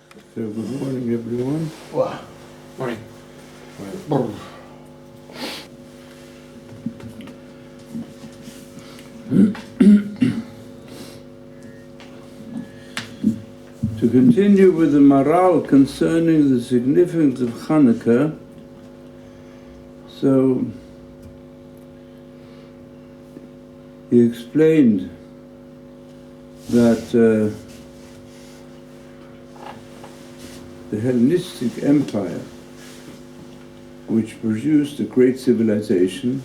So good morning, everyone. Wow. Morning. To continue with the Maral concerning the significance of Chanukah, so he explained that the Hellenistic Empire, which produced a great civilization,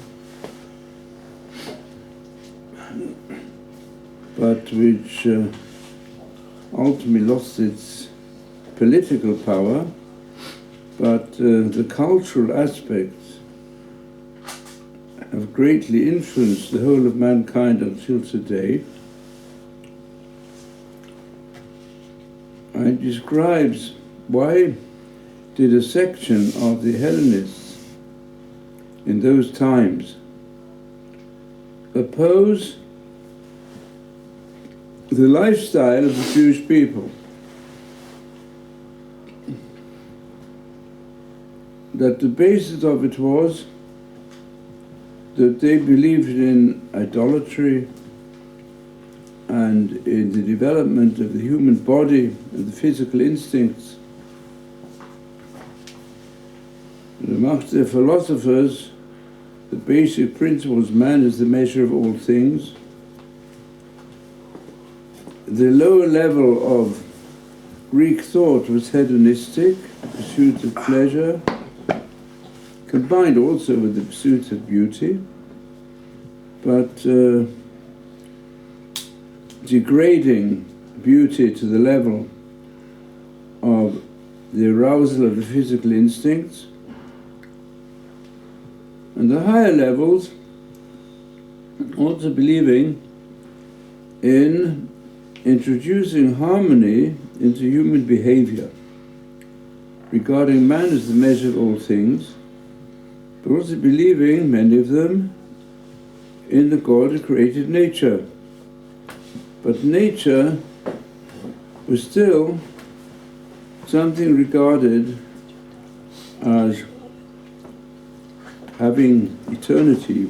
but which ultimately lost its political power, but the cultural aspects have greatly influenced the whole of mankind until today. And describes why did a section of the Hellenists in those times oppose the lifestyle of the Jewish people, that the basis of it was that they believed in idolatry and in the development of the human body and the physical instincts. And amongst their philosophers, the basic principle is man is the measure of all things. The lower level of Greek thought was hedonistic, the pursuit of pleasure, combined also with the pursuit of beauty, but degrading beauty to the level of the arousal of the physical instincts. And the higher levels also believing in introducing harmony into human behavior, regarding man as the measure of all things, but also believing, many of them, in the God who created nature. But nature was still something regarded as having eternity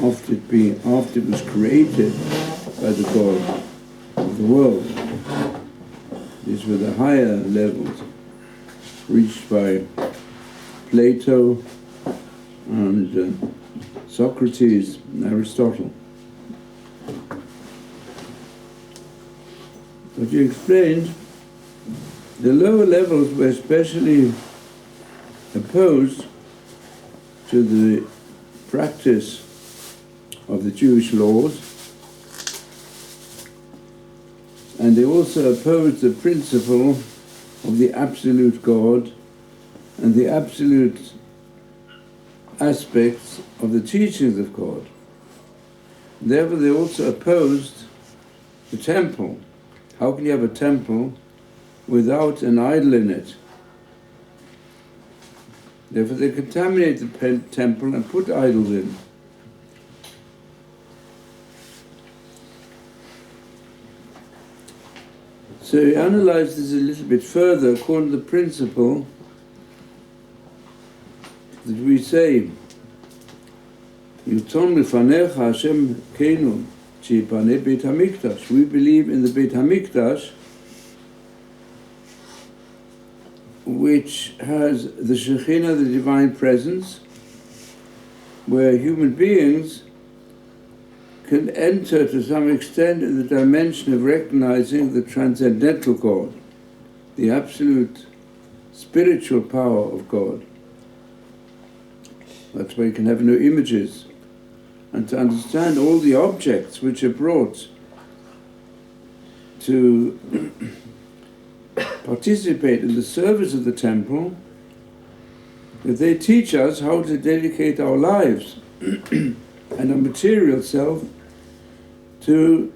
after it was created by the God of the world. These were the higher levels reached by Plato and Socrates and Aristotle. But you explained the lower levels were especially opposed to the practice of the Jewish laws, and they also opposed the principle of the absolute God and the absolute aspects of the teachings of God. Therefore, they also opposed the temple. How can you have a temple without an idol in it? Therefore, they contaminate the temple and put idols in. So he analyzed this a little bit further according to the principle that we say, Yuton mifanecha Hashem keinu sheyipane Beit HaMikdash. We believe in the Beit HaMikdash, which has the Shekhinah, the divine presence, where human beings can enter to some extent in the dimension of recognizing the transcendental God, the absolute spiritual power of God. That's why you can have no images. And to understand all the objects which are brought to participate in the service of the temple, that they teach us how to dedicate our lives and our material self to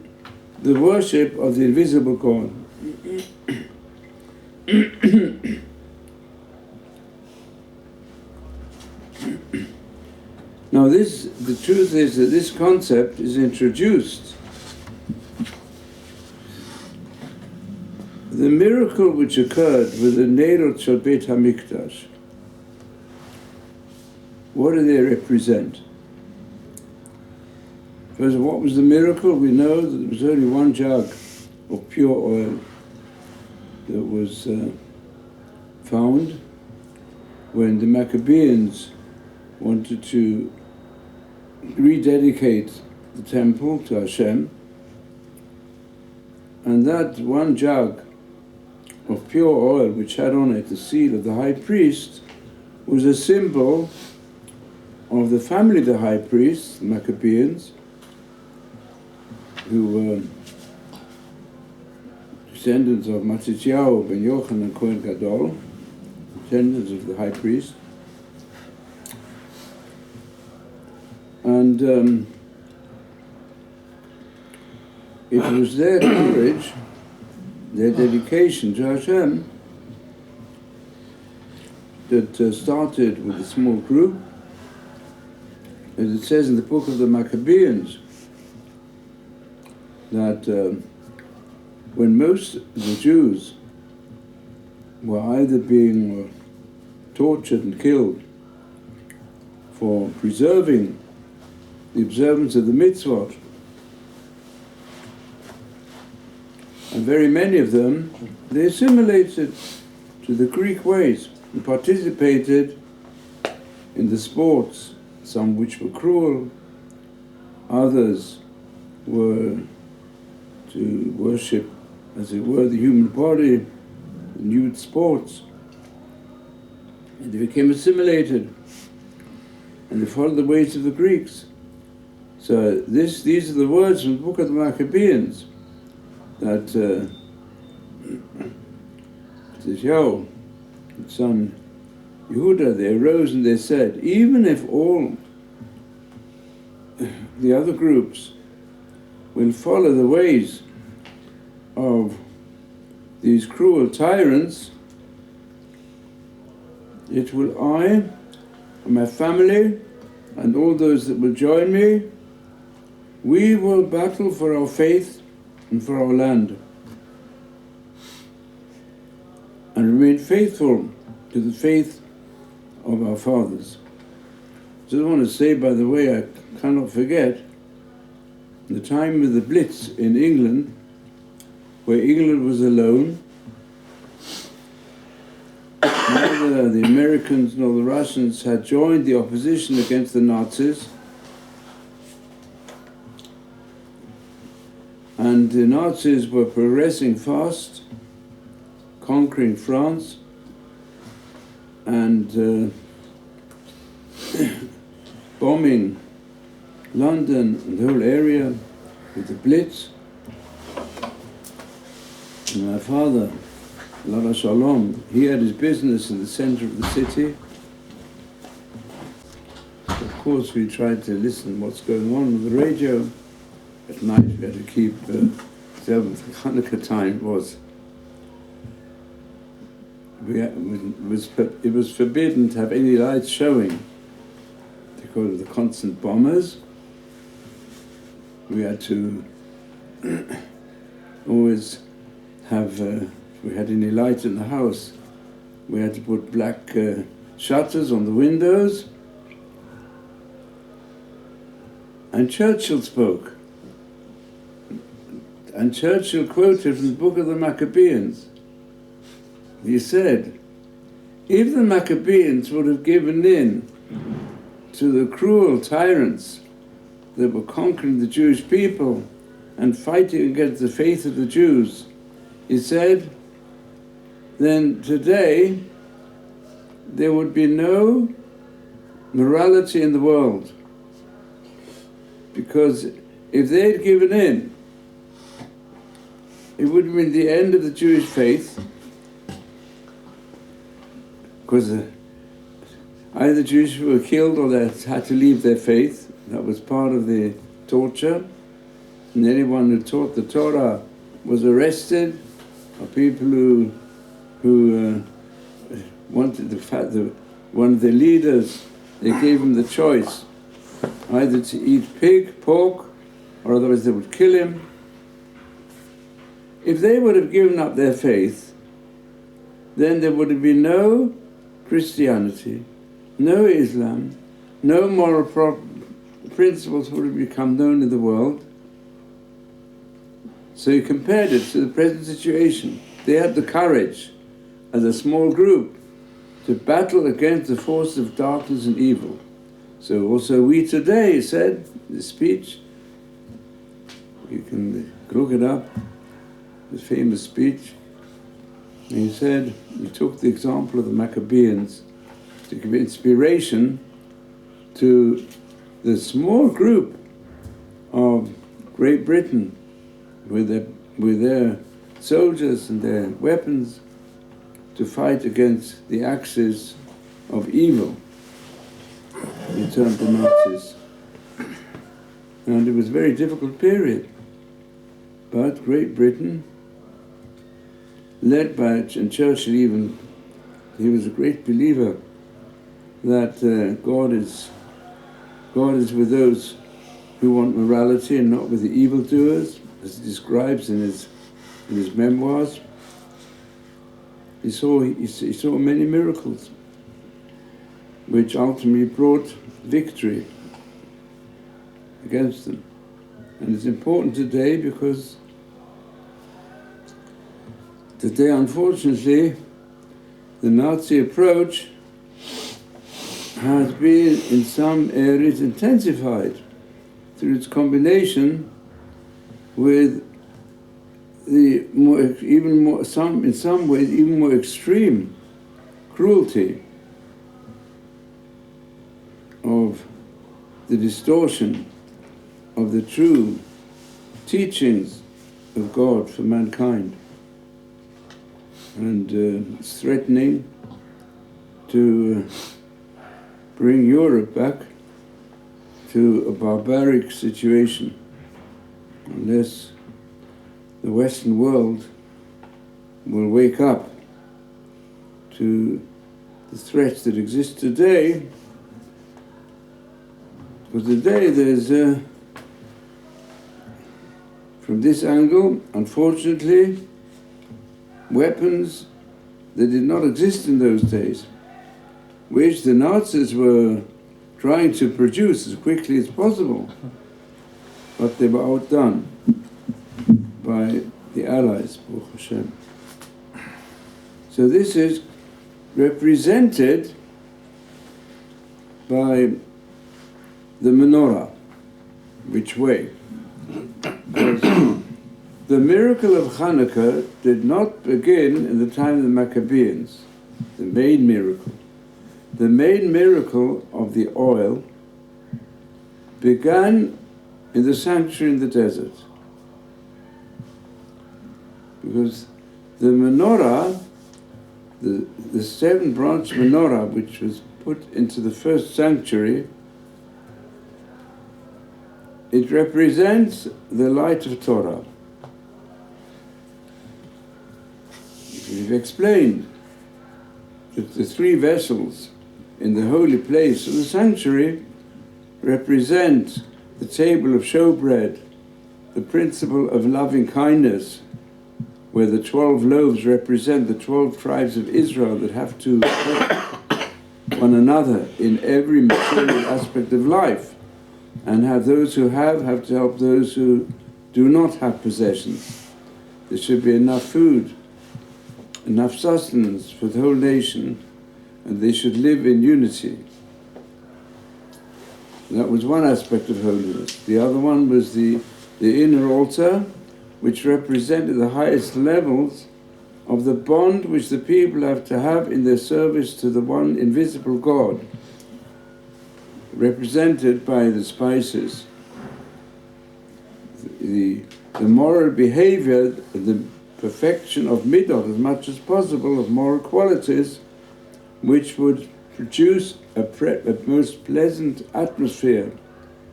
the worship of the invisible God. Now the truth is that this concept is introduced the miracle which occurred with the Neirot Shel Beit HaMikdash, what do they represent? First, what was the miracle? We know that there was only one jug of pure oil that was found when the Maccabees wanted to rededicate the temple to Hashem, and that one jug of pure oil which had on it the seal of the high priest was a symbol of the family of the high priest, the Maccabees, who were descendants of Matityahu ben Yochanan Kohen Gadol, descendants of the high priest. And it was their courage, their dedication to Hashem, that started with a small group. As it says in the book of the Maccabees, that when most of the Jews were either being tortured and killed for preserving the observance of the mitzvot, and very many of them, they assimilated to the Greek ways and participated in the sports, some which were cruel, others were to worship, as it were, the human body, the nude sports. And they became assimilated, and they followed the ways of the Greeks. So these are the words from the book of the Maccabees, that says, Yo, son Yehuda, they arose and they said, even if all the other groups will follow the ways of these cruel tyrants, it will I and my family and all those that will join me, we will battle for our faith and for our land, and remain faithful to the faith of our fathers. Just want to say, by the way, I cannot forget the time of the Blitz in England, where England was alone. Neither the Americans nor the Russians had joined the opposition against the Nazis, and the Nazis were progressing fast, conquering France, and bombing London and the whole area with the Blitz. And my father, Lava Shalom, he had his business in the center of the city. Of course, we tried to listen what's going on with the radio. At night we had to keep, Chanukah time was. It was forbidden to have any lights showing because of the constant bombers. We had to always have, if we had any light in the house, we had to put black shutters on the windows. And Churchill spoke. And Churchill quoted from the book of the Maccabees. He said, if the Maccabees would have given in to the cruel tyrants that were conquering the Jewish people and fighting against the faith of the Jews, he said, then today there would be no morality in the world. Because if they had given in, it would have been the end of the Jewish faith, because either the Jews were killed or they had to leave their faith. That was part of the torture. And anyone who taught the Torah was arrested, or people who wanted one of the leaders, they gave him the choice either to eat pig, pork, or otherwise they would kill him. if they would have given up their faith, then there would have been no Christianity, no Islam, no moral principles would have become known in the world. So he compared it to the present situation. They had the courage, as a small group, to battle against the forces of darkness and evil. So also we today, he said, in the speech, you can look it up, his famous speech, and he said, he took the example of the Maccabees to give inspiration to the small group of Great Britain with their soldiers and their weapons to fight against the axis of evil, he turned the Nazis. And it was a very difficult period. But Great Britain, led by, and Churchill even, he was a great believer that God is with those who want morality and not with the evildoers, as he describes in his memoirs. He saw many miracles, which ultimately brought victory against them. And it's important today because today, unfortunately, the Nazi approach has been in some areas intensified through its combination with the in some ways even more extreme cruelty of the distortion of the true teachings of God for mankind. And it's threatening to bring Europe back to a barbaric situation unless the Western world will wake up to the threats that exist today. Because today there's, from this angle, unfortunately, weapons that did not exist in those days, which the Nazis were trying to produce as quickly as possible, but they were outdone by the Allies, Baruch Hashem. So this is represented by the menorah. Which way? The miracle of Chanukah did not begin in the time of the Maccabees, the main miracle. The main miracle of the oil began in the sanctuary in the desert. Because the menorah, the 7-branch menorah, which was put into the first sanctuary, it represents the light of Torah. We've explained that the 3 vessels in the holy place of the sanctuary represent the table of showbread, the principle of loving kindness, where the 12 loaves represent the 12 tribes of Israel that have to help one another in every material aspect of life, and have those who have to help those who do not have possessions. There should be enough food, enough sustenance for the whole nation, and they should live in unity. That was one aspect of holiness. The other one was the inner altar, which represented the highest levels of the bond which the people have to have in their service to the one invisible God, represented by the spices, the moral behavior, the perfection of midot, as much as possible, of moral qualities, which would produce a most pleasant atmosphere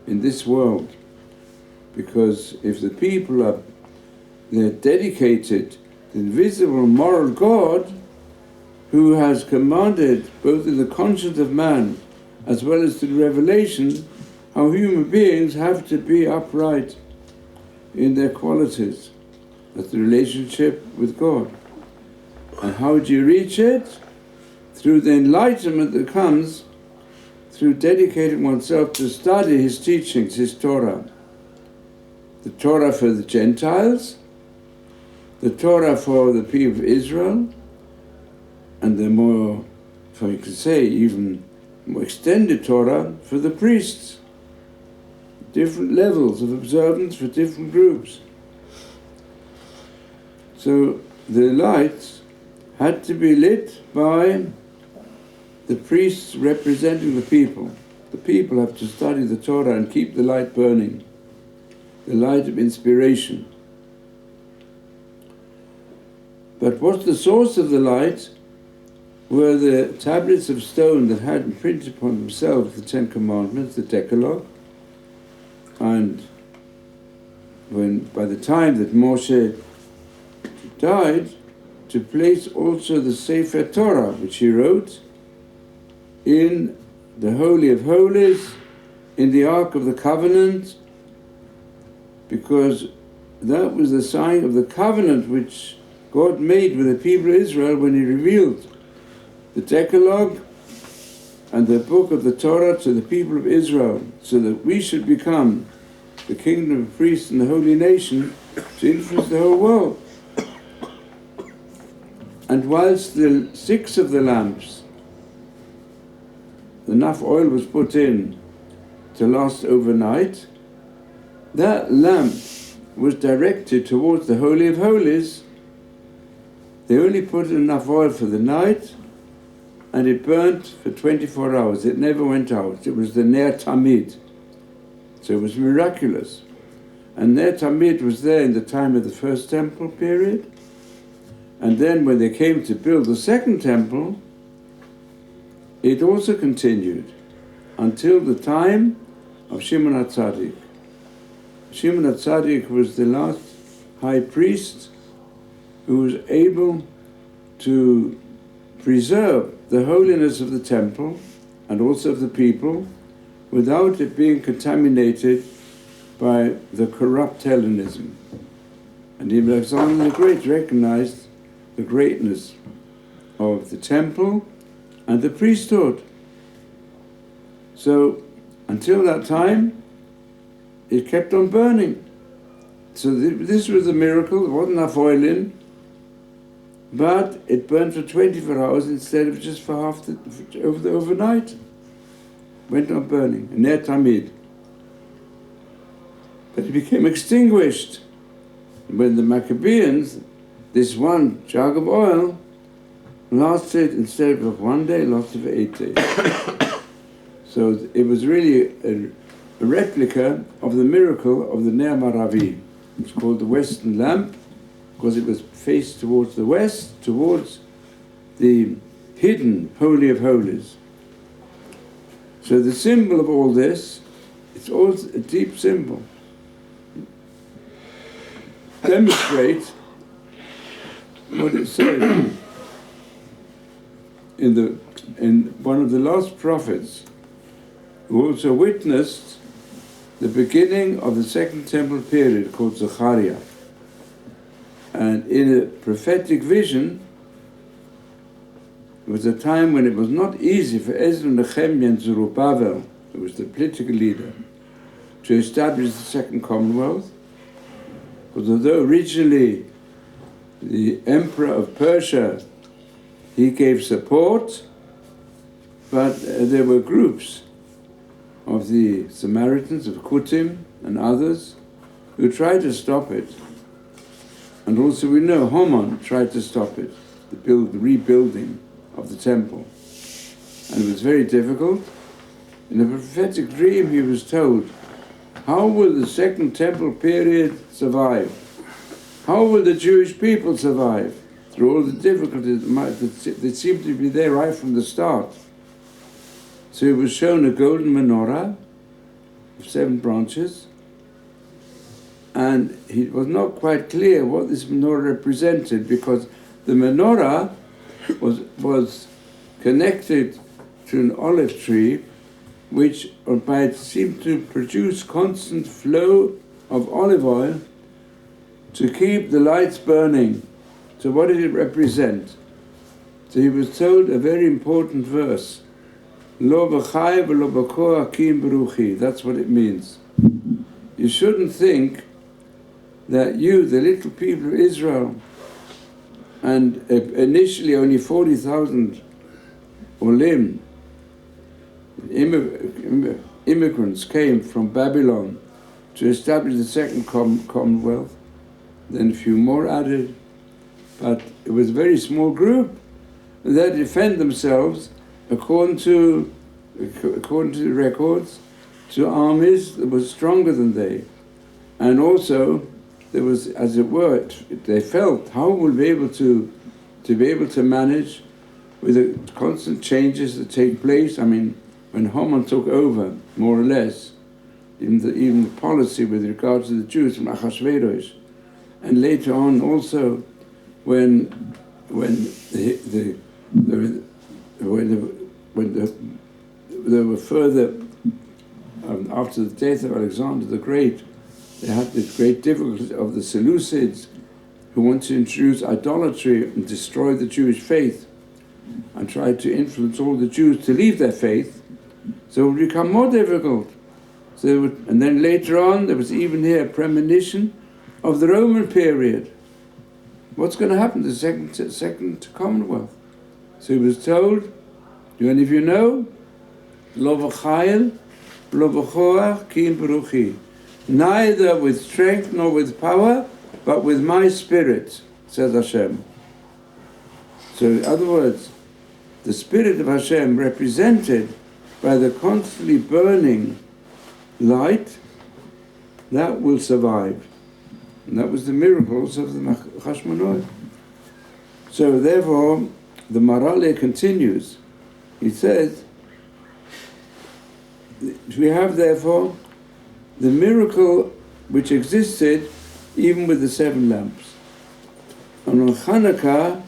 in this world. Because if the people they're dedicated to the invisible moral God, who has commanded both in the conscience of man as well as through revelation how human beings have to be upright in their qualities That's the relationship with God. And how do you reach it? Through the enlightenment that comes through dedicating oneself to study his teachings, his Torah. The Torah for the Gentiles, the Torah for the people of Israel, and the more, if I could say, even more extended Torah for the priests. Different levels of observance for different groups. So the lights had to be lit by the priests representing the people. The people have to study the Torah and keep the light burning, the light of inspiration. But what's the source of the light were the tablets of stone that had imprinted upon themselves the Ten Commandments, the Decalogue. And when, by the time that Moshe died, to place also the Sefer Torah, which he wrote, in the Holy of Holies, in the Ark of the Covenant, because that was the sign of the covenant which God made with the people of Israel when he revealed the Decalogue and the book of the Torah to the people of Israel, so that we should become the kingdom of priests and the holy nation to influence the whole world. And whilst the 6 of the lamps, enough oil was put in to last overnight, that lamp was directed towards the Holy of Holies. They only put in enough oil for the night, and it burnt for 24 hours. It never went out. It was the Ner Tamid. So it was miraculous. And Ner Tamid was there in the time of the first temple period. And then when they came to build the second temple, it also continued until the time of Shimon HaTzadik. Shimon HaTzadik was the last high priest who was able to preserve the holiness of the temple and also of the people without it being contaminated by the corrupt Hellenism. And Ibn Alexander the Great recognized the greatness of the temple and the priesthood. So until that time, it kept on burning. So this was a miracle. There wasn't enough oil in, but it burned for 24 hours instead of just for overnight. Went on burning, Ner Tamid. But it became extinguished when the Maccabeans, this one jug of oil, lasted, instead of 1 day, lasted for 8 days. So it was really a replica of the miracle of the Ner Maravi. It's called the Western lamp, because it was faced towards the west, towards the hidden Holy of Holies. So the symbol of all this, it's all a deep symbol. Demonstrate what it says in one of the last prophets, who also witnessed the beginning of the Second Temple period, called Zechariah. And in a prophetic vision, it was a time when it was not easy for Ezra, Nehemiah, and Zerubbabel, who was the political leader, to establish the Second Commonwealth. Because although originally the Emperor of Persia, he gave support, but there were groups of the Samaritans, of Kutim and others, who tried to stop it. And also we know Haman tried to stop it, the rebuilding of the temple. And it was very difficult. In a prophetic dream he was told, how will the Second Temple period survive? How will the Jewish people survive through all the difficulties that seemed to be there right from the start? So he was shown a golden menorah of 7 branches, and it was not quite clear what this menorah represented, because the menorah was connected to an olive tree, which by it seemed to produce constant flow of olive oil to keep the lights burning. So what did it represent? So he was told a very important verse. Lo v'chai v'lo b'koach ki beruchi. That's what it means. You shouldn't think that you, the little people of Israel, and initially only 40,000 olim, immigrants came from Babylon to establish the second commonwealth, then a few more added, but it was a very small group. They defend themselves according to the records to armies that were stronger than they, and also there was, as it were, they felt how we'll be able to manage with the constant changes that take place. I mean, when Haman took over, more or less, even the policy with regard to the Jews from Achashverosh, and later on also when there were further after the death of Alexander the Great, they had the great difficulty of the Seleucids, who wanted to introduce idolatry and destroy the Jewish faith, and tried to influence all the Jews to leave their faith. So it would become more difficult. And then later on, there was even here a premonition of the Roman period. What's going to happen to the second Commonwealth? So he was told, do any of you know? Lo v'chayil, lo v'choach ki beruchi. Neither with strength nor with power, but with my spirit, says Hashem. So in other words, the spirit of Hashem represented by the constantly burning light, that will survive. And that was the miracles of the Chashmonai. So therefore, the Marale continues. He says, we have therefore the miracle which existed even with the 7 lamps. And on Chanukah,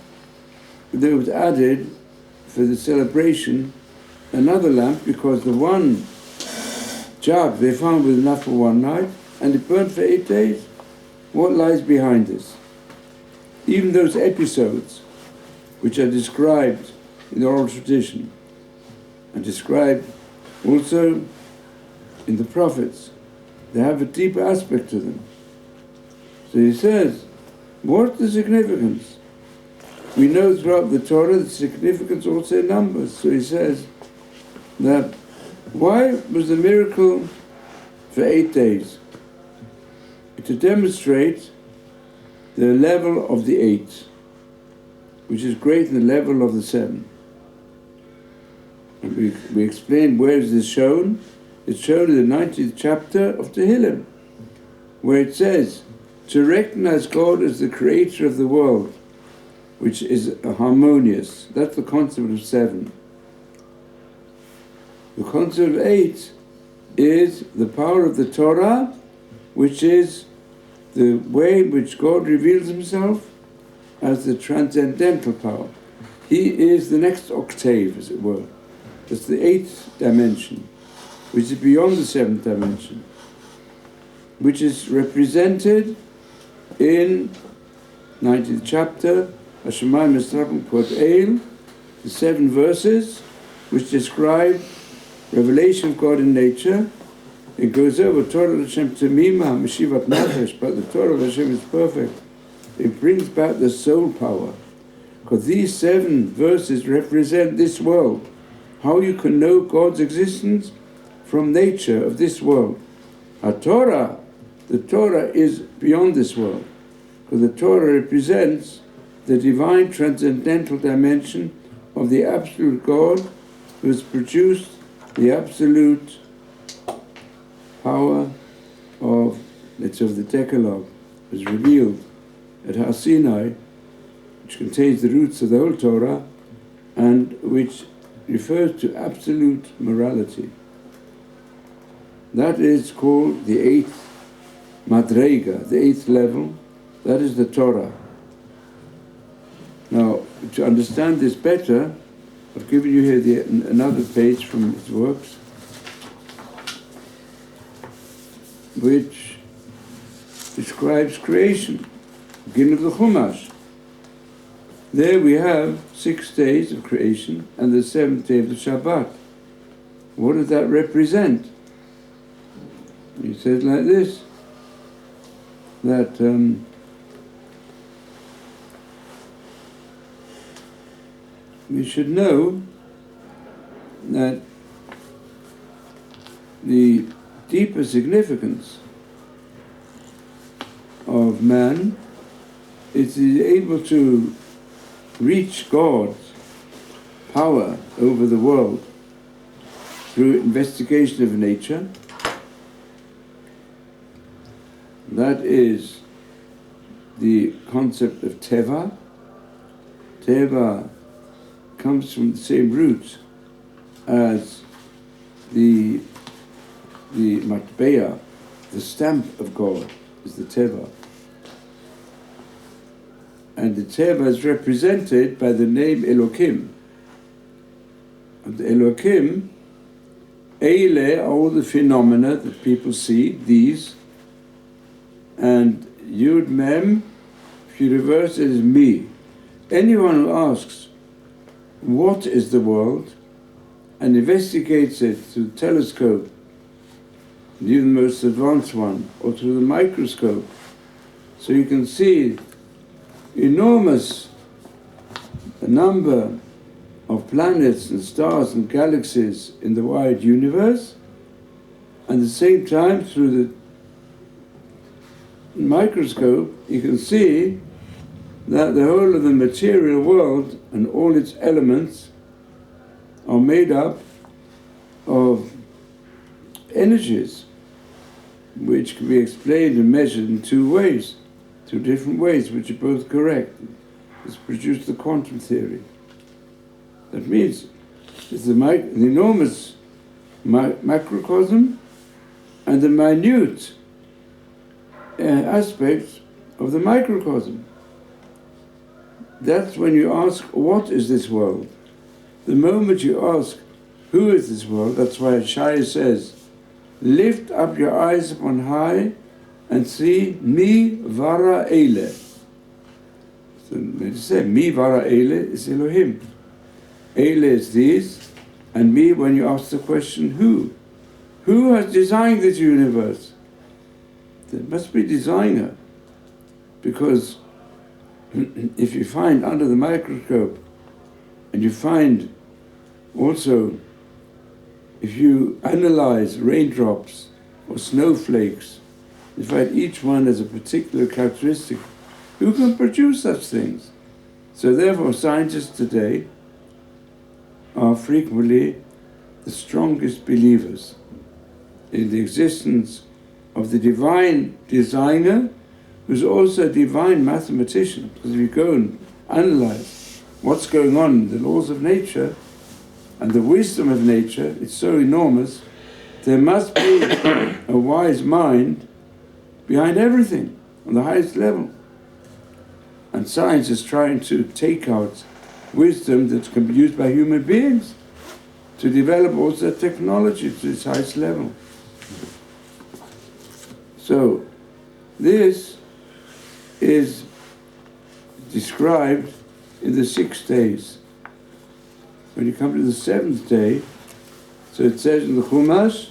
there was added for the celebration another lamp, because the one jug they found was enough for one night, and it burned for 8 days. What lies behind this? Even those episodes which are described in the oral tradition and described also in the prophets, they have a deeper aspect to them. So he says, what's the significance? We know throughout the Torah the significance also in numbers. So he says that why was the miracle for 8 days? To demonstrate the level of the 8, which is greater than the level of the 7. And we explained where is this shown. It's shown in the 19th chapter of Tehillim, where it says, to recognize God as the creator of the world, which is harmonious. That's the concept of 7. The concept of 8 is the power of the Torah, which is the way in which God reveals himself as the transcendental power. He is the next octave, as it were. It's the 8th dimension, which is beyond the 7th dimension, which is represented in 19th chapter, Hashemayim Esrabim Kvod Eil, the 7 verses which describe revelation of God in nature. It goes over Torah Hashem Temima, Meshivat Nefesh, but the Torah of Hashem is perfect. It brings back the soul power. Because these 7 verses represent this world. How you can know God's existence from nature of this world. The Torah is beyond this world. Because the Torah represents the divine transcendental dimension of the absolute God who has produced the absolute power of the Decalogue, was revealed at Har Sinai, which contains the roots of the whole Torah and which refers to absolute morality. That is called the 8th Madrega, the 8th level. That is the Torah. Now, to understand this better, I've given you here another page from his works, which describes creation, beginning of the Chumash. There we have 6 days of creation and the 7th day of the Shabbat. What does that represent? He says like this, that we should know that the deeper significance of man is he's able to reach God's power over the world through investigation of nature. That is the concept of Teva. Teva comes from the same root as the matbeya, the stamp of God, is the Teva. And the Teva is represented by the name Elokim. And the Elokim, Eile are all the phenomena that people see, these, and Yud Mem, if you reverse it, is me. Anyone who asks, what is the world, and investigates it through the telescope, even the most advanced one, or through the microscope, so you can see enormous number of planets and stars and galaxies in the wide universe, and at the same time through the microscope you can see that the whole of the material world and all its elements are made up of energies which can be explained and measured in 2 ways, 2 different ways, which are both correct. It's produced the quantum theory. That means it's the enormous macrocosm and the minute aspects of the microcosm. That's when you ask, what is this world? The moment you ask, who is this world? That's why Shai says, lift up your eyes upon high and see mi vara eile. So they say, mi vara eile is Elohim. Eile is these, and me when you ask the question, who? Who has designed this universe? There must be a designer, because if you find under the microscope, and you find also, if you analyze raindrops or snowflakes, you find each one has a particular characteristic. Who can produce such things? So therefore scientists today are frequently the strongest believers in the existence of the divine designer, who's also a divine mathematician. Because if you go and analyze what's going on in the laws of nature and the wisdom of nature, it's so enormous, there must be a wise mind behind everything on the highest level. And science is trying to take out wisdom that can be used by human beings to develop also technology to its highest level. So this is described in the 6 days. When you come to the 7th day, so it says in the Chumash,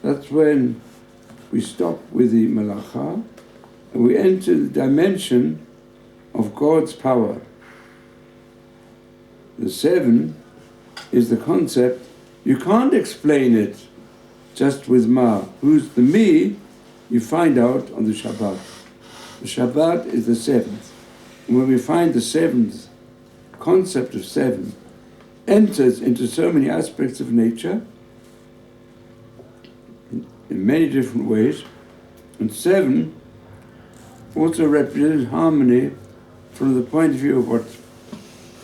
that's when we stop with the Malacha and we enter the dimension of God's power. The 7 is the concept, you can't explain it just with Ma. Who's the me, you find out on the Shabbat. The Shabbat is the 7th. And when we find the 7th concept of 7 enters into so many aspects of nature, in many different ways, and 7 also represents harmony from the point of view of what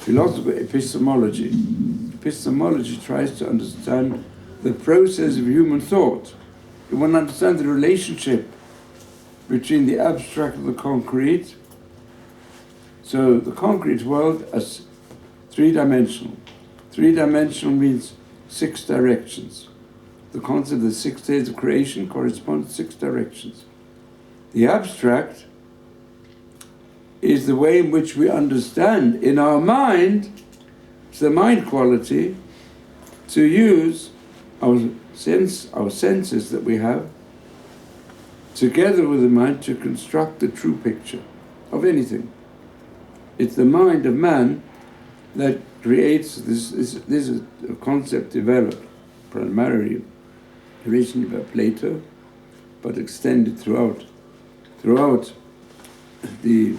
philosophy, epistemology. Epistemology tries to understand the process of human thought. You want to understand the relationship between the abstract and the concrete. So the concrete world is 3-dimensional. 3-dimensional means 6 directions. The concept of the 6 days of creation corresponds to 6 directions. The abstract is the way in which we understand in our mind, it's the mind quality, to use our senses that we have, together with the mind to construct the true picture of anything. It's the mind of man that creates this is a concept developed primarily originally by Plato, but extended throughout the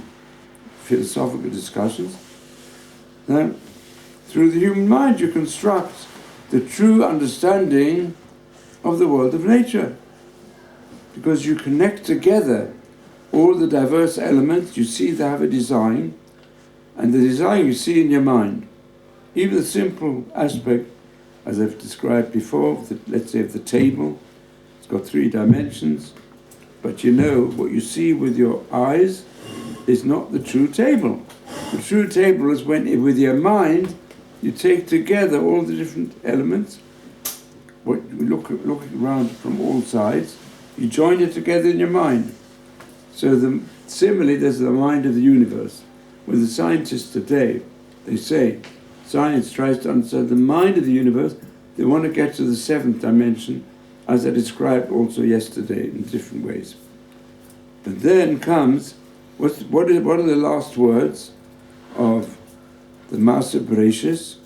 philosophical discussions. Now, through the human mind you construct the true understanding of the world of nature, because you connect together all the diverse elements. You see they have a design, and the design you see in your mind. Even the simple aspect, as I've described before, let's say of the table, it's got 3 dimensions, but you know what you see with your eyes is not the true table. The true table is when, with your mind, you take together all the different elements, what you look around from all sides, you join it together in your mind. So similarly, there's the mind of the universe. With the scientists today, they say, science tries to understand the mind of the universe. They want to get to the 7th dimension, as I described also yesterday in different ways. But then comes, what are the last words of the Master Bereshis?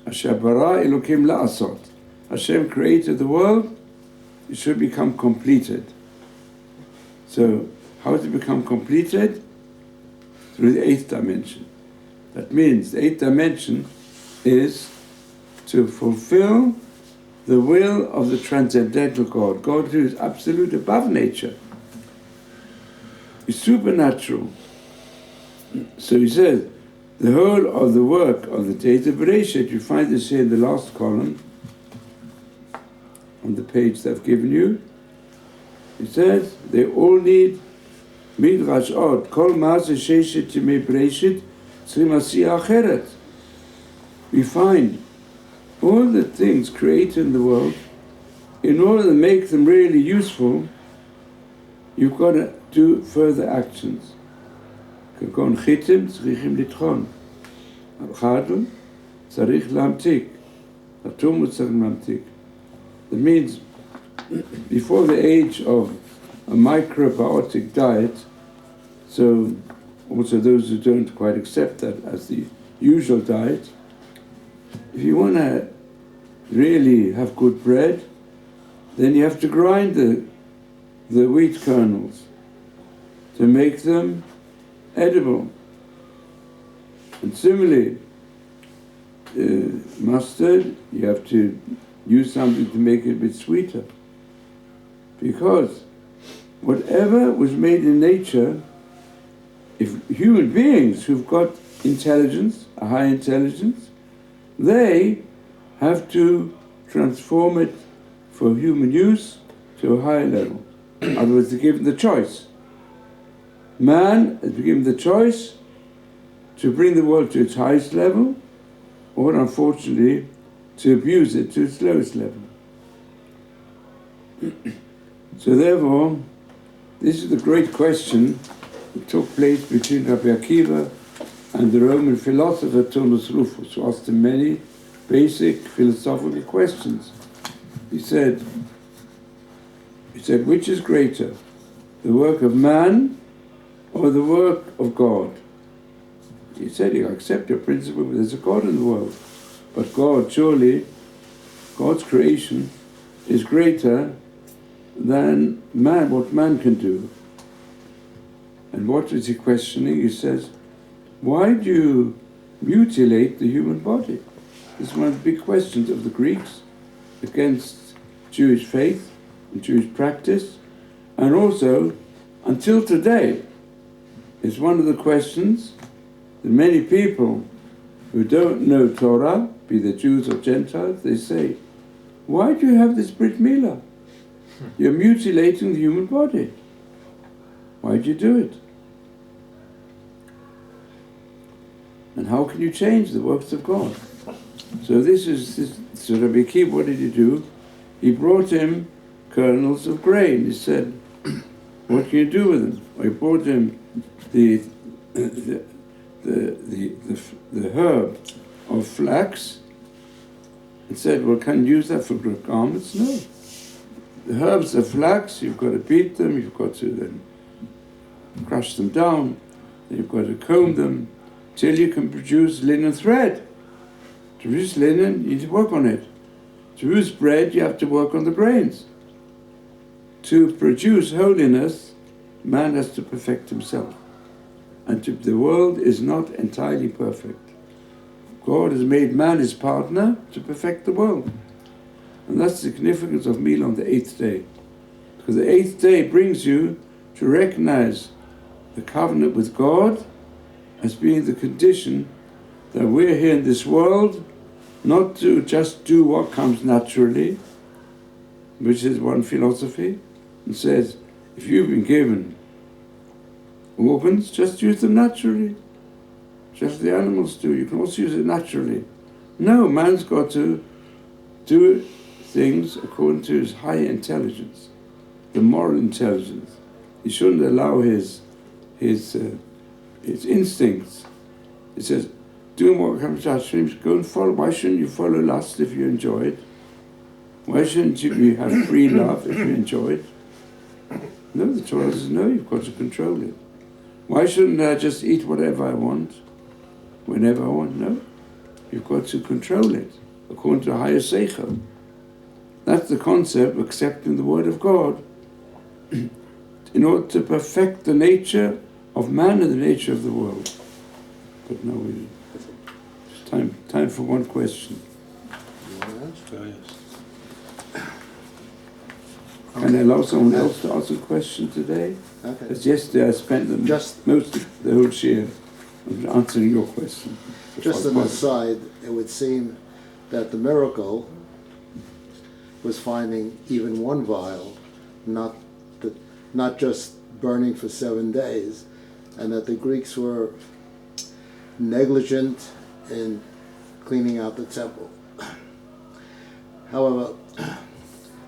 Asher bara Elokim la'asot. Hashem created the world, it should become completed. So, how does it become completed? Through the 8th dimension. That means the 8th dimension is to fulfill the will of the transcendental God. God who is absolute above nature. Is supernatural. So he says, the whole of the work of the days of Bereshit, you find this here in the last column, on the page that I've given you. It says, they all need Midrash Od, Kol Maaseh Sheshet Yemei Bereshit, Tzrim Asiyah Acheret. We find all the things created in the world, in order to make them really useful, you've got to do further actions. K'gon chitim tzrichim litchon. Al-chadun tzarich lamtik. Atum tzarich lamtik. That means, before the age of a microbiotic diet, so also those who don't quite accept that as the usual diet, if you want to really have good bread, then you have to grind the wheat kernels to make them edible. And similarly, mustard, you have to use something to make it a bit sweeter. Because whatever was made in nature, if human beings who've got intelligence, a high intelligence, they have to transform it for human use to a higher level. In other words, they're given the choice. Man has been given the choice to bring the world to its highest level, or unfortunately, to abuse it to its lowest level. So therefore, this is the great question that took place between Rabbi Akiva and the Roman philosopher Turnus Rufus, who asked him many basic philosophical questions. He said, which is greater, the work of man or the work of God? He said, you accept your principle, but there's a God in the world. But God, surely, God's creation is greater than man, what man can do. And what is he questioning? He says, why do you mutilate the human body? This is one of the big questions of the Greeks against Jewish faith and Jewish practice, and also, until today, is one of the questions that many people who don't know Torah, be they Jews or Gentiles, they say, why do you have this Brit Milah? You're mutilating the human body. Why do you do it? And how can you change the works of God? So so Rabbi Akiva, what did he do? He brought him kernels of grain. He said, What can you do with them? I brought him the herb of flax and said, well, can you use that for garments? No. The herbs of flax, you've got to beat them, you've got to then crush them down, then you've got to comb them till you can produce linen thread. To produce linen, you need to work on it. To produce bread, you have to work on the grains. To produce holiness, man has to perfect himself. And the world is not entirely perfect. God has made man his partner to perfect the world. And that's the significance of meal on the 8th day. Because the 8th day brings you to recognize the covenant with God as being the condition that we're here in this world not to just do what comes naturally, which is one philosophy, and says, if you've been given organs, just use them naturally. Just the animals do. You can also use it naturally. No, man's got to do things according to his high intelligence, the moral intelligence. He shouldn't allow his instincts. It says, doing what comes naturally, go and follow. Why shouldn't you follow lust if you enjoy it? Why shouldn't you have free love if you enjoy it? No, the Torah says, no, you've got to control it. Why shouldn't I just eat whatever I want, whenever I want? No, you've got to control it, according to a higher seichel. That's the concept of accepting the word of God in order to perfect the nature of man and the nature of the world. But no, it's time for one question. Can I allow someone else to ask a question today? Okay. Because yesterday I spent most of the whole year answering your question. Just an aside, it would seem that the miracle was finding even one vial, not just burning for 7 days, and that the Greeks were negligent in cleaning out the temple. However,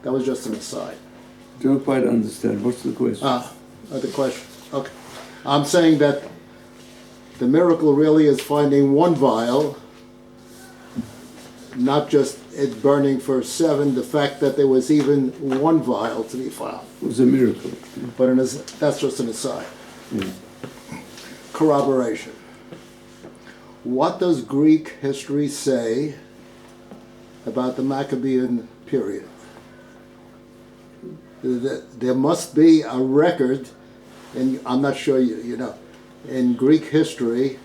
that was just an aside. Don't quite understand. What's the question? The question. Okay. I'm saying that the miracle really is finding one vial, not just it burning for 7, the fact that there was even one vial to be found. It was a miracle. But that's just an aside. Yeah. Corroboration. What does Greek history say about the Maccabean period? There must be a record, and I'm not sure you know, in Greek history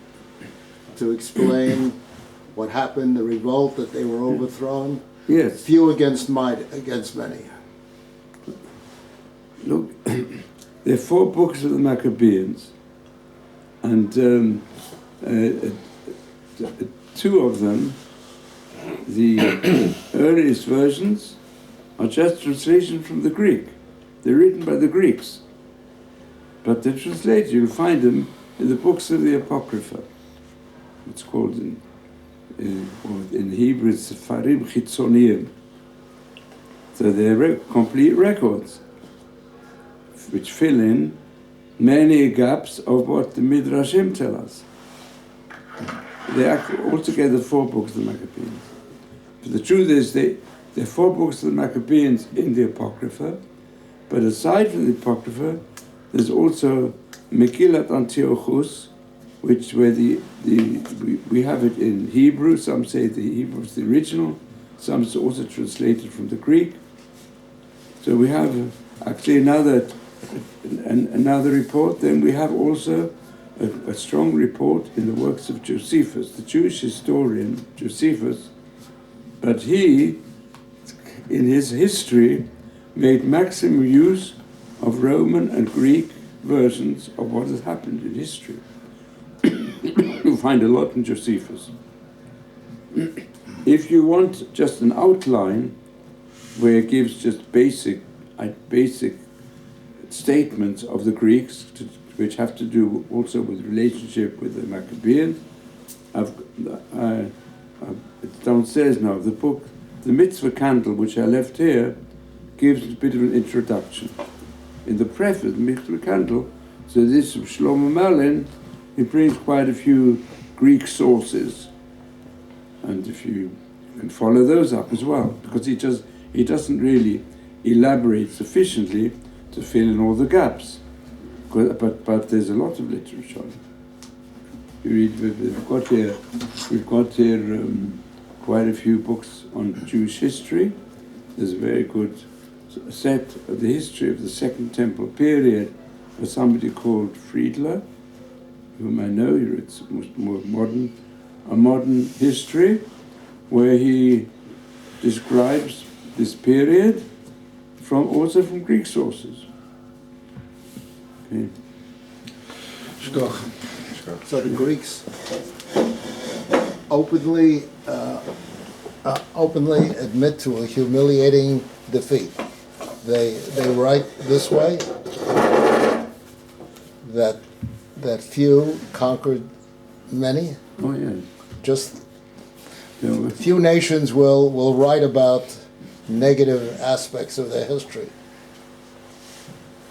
to explain what happened, the revolt, that they were overthrown. Yes. Few against many. Look, there are 4 books of the Maccabees, and 2 of them, the earliest versions, are just translations from the Greek. They're written by the Greeks. But they're translated. You'll find them in the books of the Apocrypha. It's called in Hebrew, it's Sefarim Chitzoniyim. So they're complete records, which fill in many gaps of what the Midrashim tell us. They are altogether 4 books of the Maccabees. But the truth is, there are 4 books of the Maccabees in the Apocrypha, but aside from the Apocrypha, there's also Megillat Antiochus, which where we have it in Hebrew. Some say the Hebrew is the original, some is also translated from the Greek. So we have actually another report. Then we have also a strong report in the works of Josephus, the Jewish historian Josephus, but he, in his history, made maximum use of Roman and Greek versions of what has happened in history. You'll find a lot in Josephus. If you want just an outline where it gives just basic statements of the Greeks, which have to do also with relationship with the Maccabeans, it's downstairs now. The book, the Mitzvah Candle, which I left here, gives a bit of an introduction. in the preface, Mikra Candle, so this of Shlomo Malin, he brings quite a few Greek sources, and if you can follow those up as well, because he doesn't really elaborate sufficiently to fill in all the gaps. But there's a lot of literature. We've got here quite a few books on Jewish history. There's a very good set of the history of the Second Temple period by somebody called Friedler, whom I know. He writes more modern history, where he describes this period also from Greek sources. Okay. So the Greeks openly admit to a humiliating defeat. They write this way that few conquered many. Oh yeah. Just few nations will write about negative aspects of their history.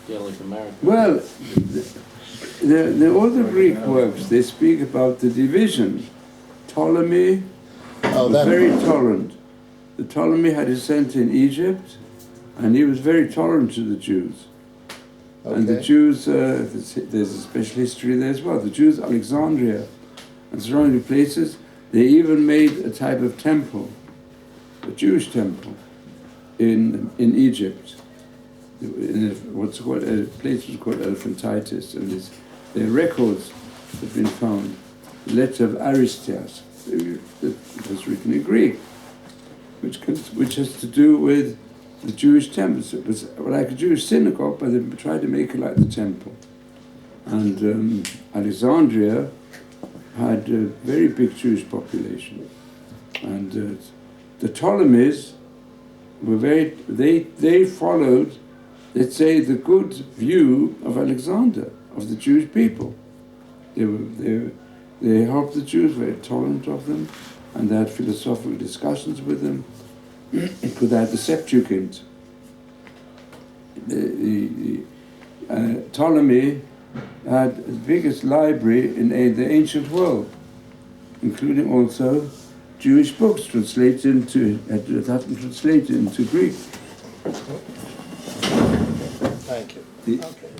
Yeah, like America. Well, all the Greek works, they speak about the division. Ptolemy was very tolerant. The Ptolemy had his center in Egypt, and he was very tolerant to the Jews. Okay. And the Jews, there's a special history there as well. The Jews, Alexandria and surrounding places, they even made a type of temple, a Jewish temple, in Egypt. In what's called a place was called Elephantitis, and their records have been found. The letter of Aristias, it was written in Greek, which has to do with the Jewish temple. It was like a Jewish synagogue, but they tried to make it like the temple. And Alexandria had a very big Jewish population, and the Ptolemies were they followed, let's say, the good view of Alexander, of the Jewish people. They helped the Jews, very tolerant of them, and they had philosophical discussions with them. Because they had the Septuagint. Ptolemy had the biggest library in the ancient world, including also Jewish books translated into Greek. Thank you. Okay.